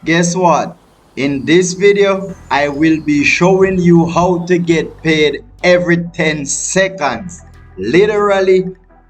Guess what? In this video, I will be showing you how to get paid every 10 seconds. Literally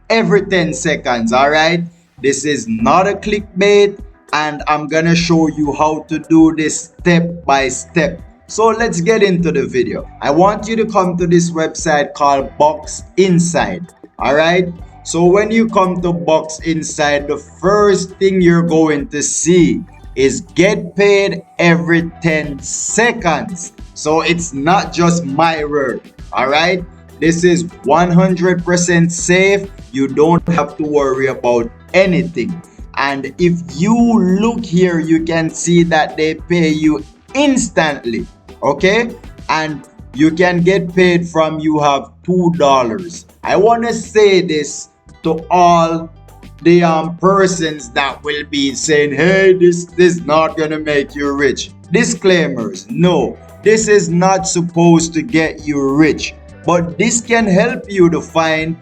every 10 seconds, alright? This is not a clickbait, and I'm gonna show you how to do this step by step. So let's get into the video. I want you to come to this website called Box Inside. Alright? So when you come to Box Inside, the first thing you're going to see is get paid every 10 seconds. So it's not just my word. Alright? This is 100% safe. You don't have to worry about anything. And if you look here, you can see that they pay you instantly. Okay? And you can get paid from you have $2. I want to say this to all the persons that will be saying, hey, this is not gonna make you rich. Disclaimers: no, this is not supposed to get you rich, but this can help you to find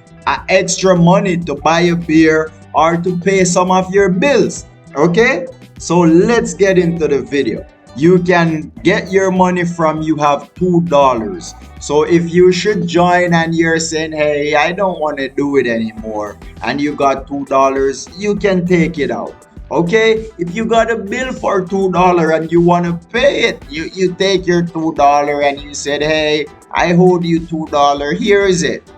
extra money to buy a beer or to pay some of your bills. Okay, so let's get into the video. You can get your money from you have $2. So if you should join and you're saying, hey, I don't want to do it anymore, and you got $2, you can take it out. Okay, if you got a bill for $2 and you want to pay it, you take your $2 and you said, hey, I owed you $2, here is it.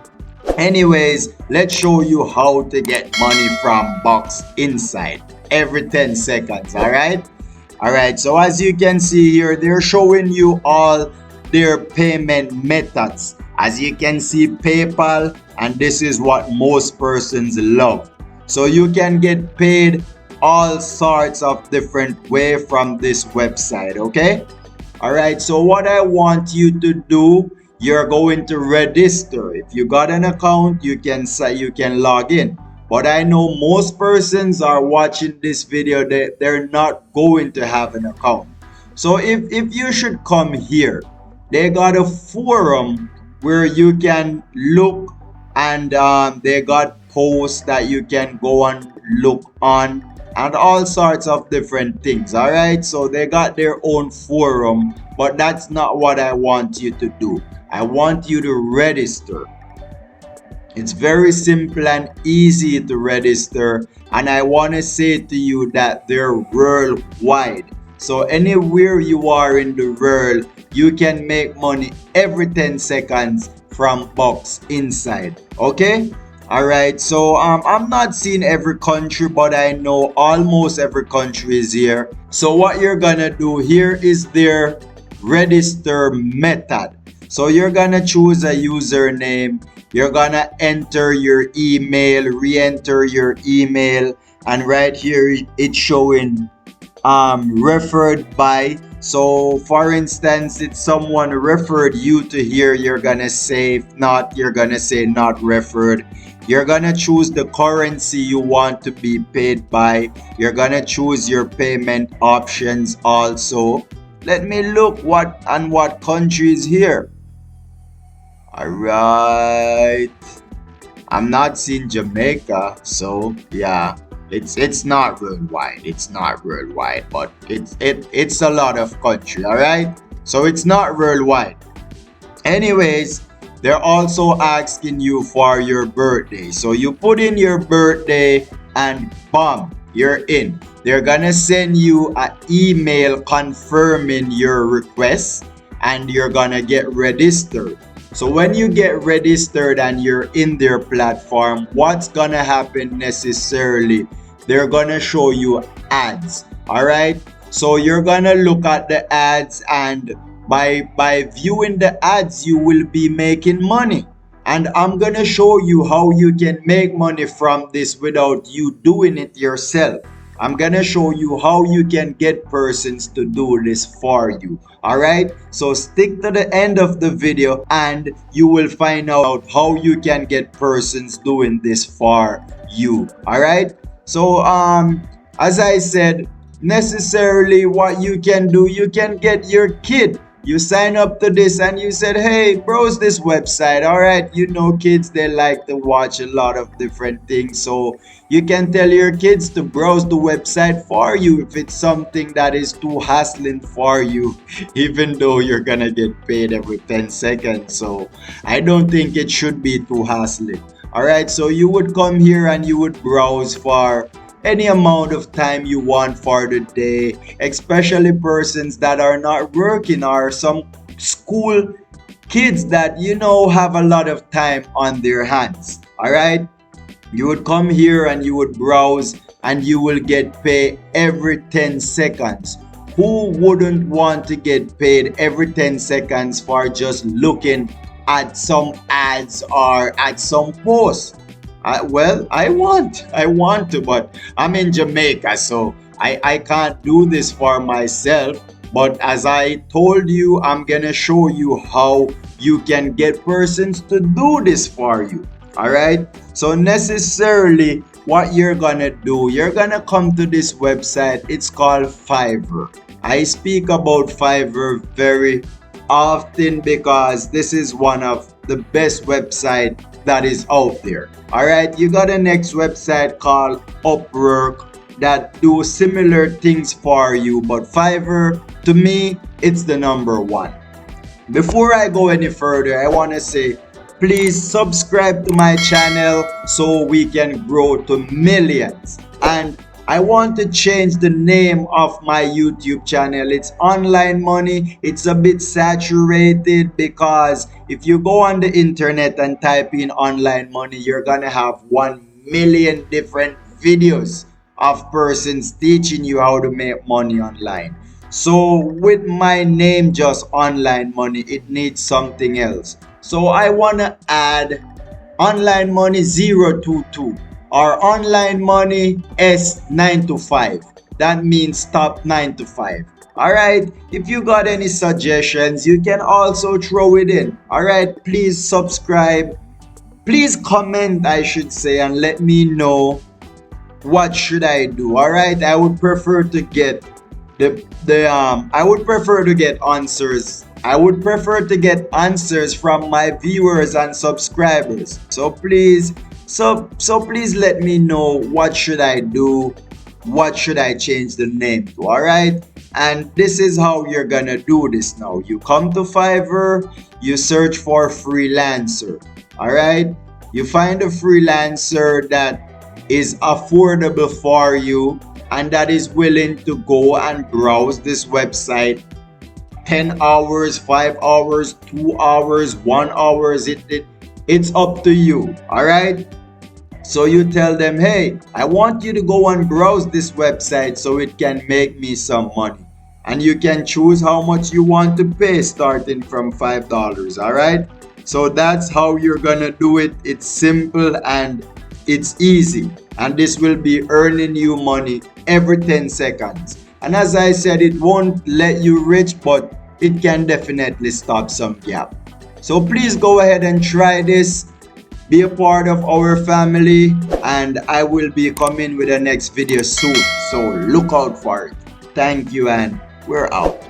Anyways, let's show you how to get money from Box Inside every 10 seconds. Alright, so as you can see here, they're showing you all their payment methods. As you can see, PayPal, and this is what most persons love. So you can get paid all sorts of different way from this website. Okay, alright, so what I want you to do, you're going to register. If you got an account, you can say you can log in. But I know most persons are watching this video, they're not going to have an account. So if you should come here, they got a forum where you can look, and they got posts that you can go and look on, and all sorts of different things. Alright, so they got their own forum, but that's not what I want you to do. I want you to register. It's very simple and easy to register, and I want to say to you that they're worldwide. So anywhere you are in the world, you can make money every 10 seconds from Box Inside. Okay? Alright, so I'm not seeing every country, but I know almost every country is here. So what you're gonna do here is their register method. So you're gonna choose a username, you're gonna enter your email, re-enter your email, and right here it's showing referred by. So for instance, if someone referred you to here, you're gonna say, if not, you're gonna say not referred. You're gonna choose the currency you want to be paid by. You're gonna choose your payment options also. Let me look what country is here. Alright, I'm not seeing Jamaica, so yeah, it's not worldwide. It's not worldwide, but it's a lot of country. Alright, so it's not worldwide. Anyways, they're also asking you for your birthday, so you put in your birthday and bam, you're in. They're gonna send you an email confirming your request, and you're gonna get registered. So when you get registered and you're in their platform, what's gonna happen necessarily? They're gonna show you ads. Alright, so you're gonna look at the ads, and by viewing the ads, you will be making money. And I'm gonna show you how you can make money from this without you doing it yourself. I'm gonna show you how you can get persons to do this for you. Alright, so stick to the end of the video and you will find out how you can get persons doing this for you. Alright, so as I said, necessarily what you can do, you can get your kid, You sign up to this and you said, hey, browse this website. All right, you know, kids, they like to watch a lot of different things. So you can tell your kids to browse the website for you if it's something that is too hassling for you, even though you're gonna get paid every 10 seconds. So I don't think it should be too hassling. All right, so you would come here and you would browse for any amount of time you want for the day, especially persons that are not working or some school kids that have a lot of time on their hands. All right, you would come here and you would browse and you will get paid every 10 seconds. Who wouldn't want to get paid every 10 seconds for just looking at some ads or at some posts? I want to, but I'm in Jamaica, so I can't do this for myself. But as I told you, I'm gonna show you how you can get persons to do this for you. All right. So necessarily, what you're gonna do, you're gonna come to this website. It's called Fiverr. I speak about Fiverr very often because this is one of the best website that is out there. All right, you got a next website called Upwork that do similar things for you, but Fiverr, to me, it's the number one. Before I go any further, I want to say please subscribe to my channel so we can grow to millions. And I want to change the name of my YouTube channel. It's Online Money. It's a bit saturated because if you go on the internet and type in Online Money, you're gonna have 1 million different videos of persons teaching you how to make money online. So with my name just Online Money, it needs something else. So I wanna add Online Money 022 or Online Money S 9 to 5. That means stop 9 to 5. Alright, if you got any suggestions, you can also throw it in. Alright, please subscribe. Please comment, I should say, and let me know what should I do. Alright, I would prefer to get I would prefer to get answers. I would prefer to get answers from my viewers and subscribers. So please please let me know what should I do, what should I change the name to. All right, and this is how you're gonna do this. Now you come to Fiverr, you search for freelancer. All right, you find a freelancer that is affordable for you and that is willing to go and browse this website 10 hours, 5 hours, 2 hours, 1 hour. It's up to you. All right. So you tell them, hey, I want you to go and browse this website so it can make me some money. And you can choose how much you want to pay starting from $5. All right. So that's how you're going to do it. It's simple and it's easy. And this will be earning you money every 10 seconds. And as I said, it won't let you rich, but it can definitely stop some gap. So please go ahead and try this. Be a part of our family, and I will be coming with the next video soon. So look out for it. Thank you, and we're out.